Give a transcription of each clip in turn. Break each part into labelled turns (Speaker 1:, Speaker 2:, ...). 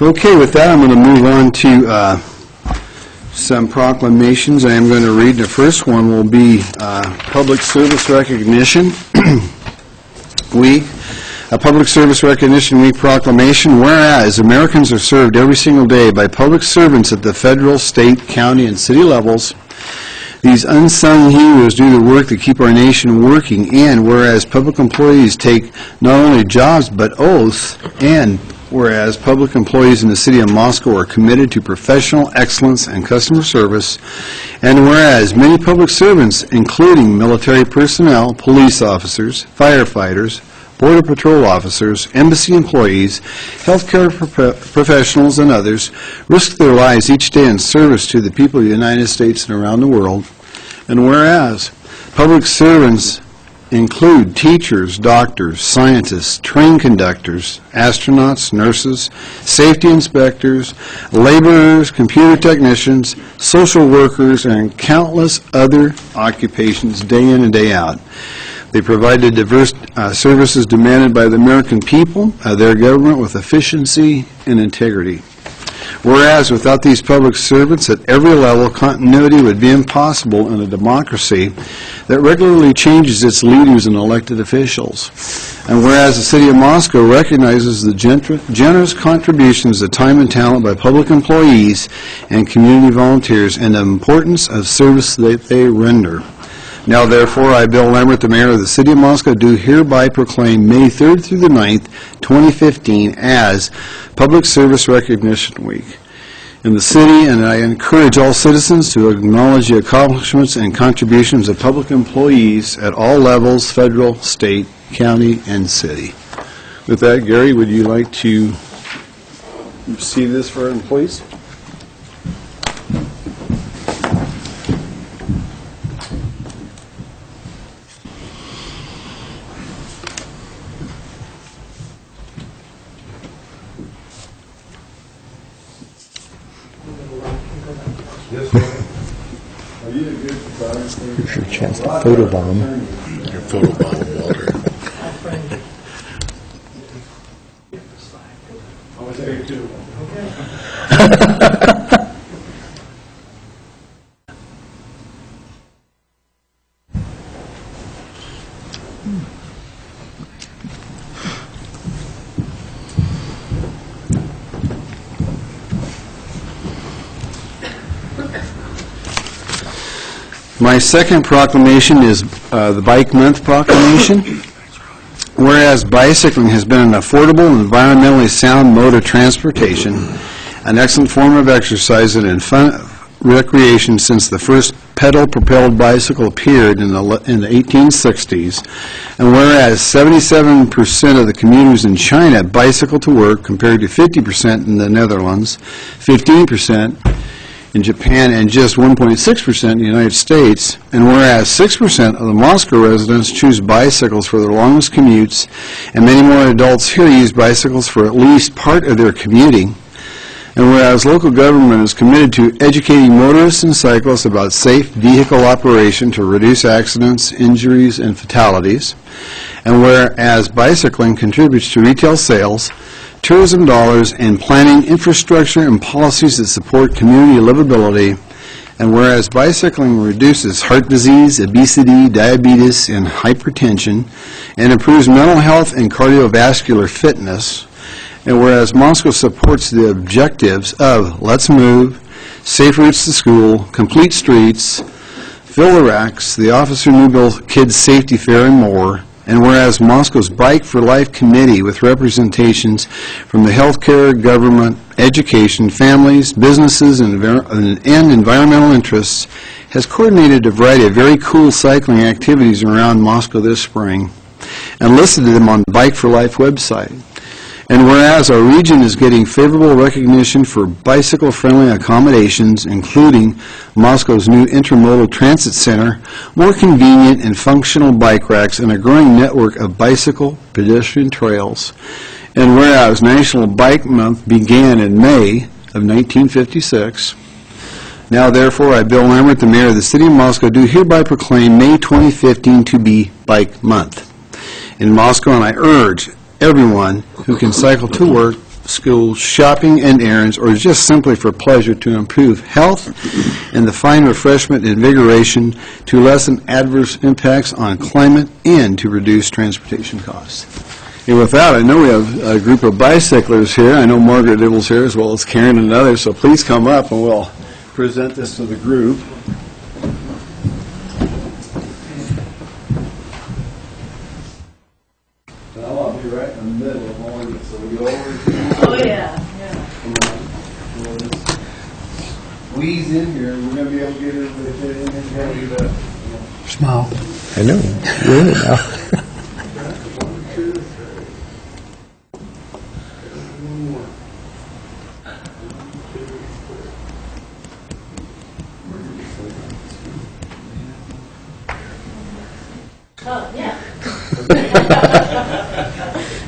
Speaker 1: Okay, with that, I'm going to move on to some proclamations. I am going to read. The first one will be Public Service Recognition Week. A Public Service Recognition Week proclamation. Whereas Americans are served every single day by public servants at the federal, state, county, and city levels. These unsung heroes do the work that keep our nation working. And whereas public employees take not only jobs but oaths, and whereas public employees in the city of Moscow are committed to professional excellence and customer service, and whereas many public servants, including military personnel, police officers, firefighters, Border Patrol officers, embassy employees, healthcare professionals, and others, risk their lives each day in service to the people of the United States and around the world, and whereas public servants include teachers, doctors, scientists, train conductors, astronauts, nurses, safety inspectors, laborers, computer technicians, social workers, and countless other occupations day in and day out. They provide the diverse services demanded by the American people, their government, with efficiency and integrity. Whereas without these public servants at every level, continuity would be impossible in a democracy that regularly changes its leaders and elected officials. And whereas the City of Moscow recognizes the generous contributions of time and talent by public employees and community volunteers and the importance of service that they render. Now, therefore, I, Bill Lambert, the Mayor of the City of Moscow, do hereby proclaim May 3rd through the 9th, 2015, as Public Service Recognition Week in the city, and I encourage all citizens to acknowledge the accomplishments and contributions of public employees at all levels, federal, state, county, and city. With that, Gary, would you like to receive this for our employees?
Speaker 2: Here's your chance to photobomb.
Speaker 3: Your photobomb, Walter.
Speaker 1: I was there too. My second proclamation is the Bike Month proclamation. Whereas bicycling has been an affordable and environmentally sound mode of transportation, an excellent form of exercise and fun recreation since the first pedal-propelled bicycle appeared in the 1860s, and whereas 77% of the commuters in China bicycle to work compared to 50% in the Netherlands, 15% in Japan, and just 1.6% in the United States, and whereas 6% of the Moscow residents choose bicycles for their longest commutes, and many more adults here use bicycles for at least part of their commuting, and whereas local government is committed to educating motorists and cyclists about safe vehicle operation to reduce accidents, injuries, and fatalities, and whereas bicycling contributes to retail sales, tourism dollars, and planning infrastructure and policies that support community livability, and whereas bicycling reduces heart disease, obesity, diabetes, and hypertension, and improves mental health and cardiovascular fitness, and whereas Moscow supports the objectives of Let's Move, Safe Routes to School, Complete Streets, Fill the Racks, the Officer Newbill Kids Safety Fair, and more, and whereas Moscow's Bike for Life Committee, with representations from the healthcare, government, education, families, businesses, and environmental interests, has coordinated a variety of very cool cycling activities around Moscow this spring and listed them on the Bike for Life website. And whereas our region is getting favorable recognition for bicycle-friendly accommodations, including Moscow's new intermodal transit center, more convenient and functional bike racks, and a growing network of bicycle pedestrian trails. And whereas National Bike Month began in May of 1956, now therefore I, Bill Lambert, the Mayor of the City of Moscow, do hereby proclaim May 2015 to be Bike Month in Moscow, and I urge everyone who can cycle to work, school, shopping and errands, or just simply for pleasure to improve health and the fine refreshment and invigoration, to lessen adverse impacts on climate, and to reduce transportation costs. And with that, I know we have a group of bicyclers here. I know Margaret Dibble's here as well as Karen and others, so please come up and we'll present this to the group. I'll be right in the middle of all of this, so we go over.
Speaker 2: Oh, yeah.
Speaker 1: We'll just squeeze in here. We're going to be able to get everybody fit in here.
Speaker 4: Smile.
Speaker 3: I know. Really now.
Speaker 2: Oh, yeah.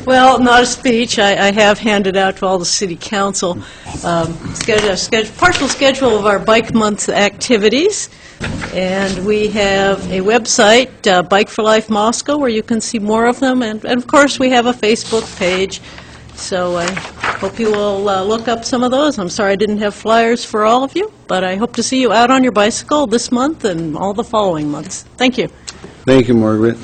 Speaker 2: Well, not a speech. I have handed out to all the city council partial schedule of our Bike Month activities. And we have a website, Bike for Life Moscow, where you can see more of them. And of course, we have a Facebook page. So I hope you will look up some of those. I'm sorry I didn't have flyers for all of you, but I hope to see you out on your bicycle this month and all the following months. Thank you.
Speaker 1: Thank you, Margaret.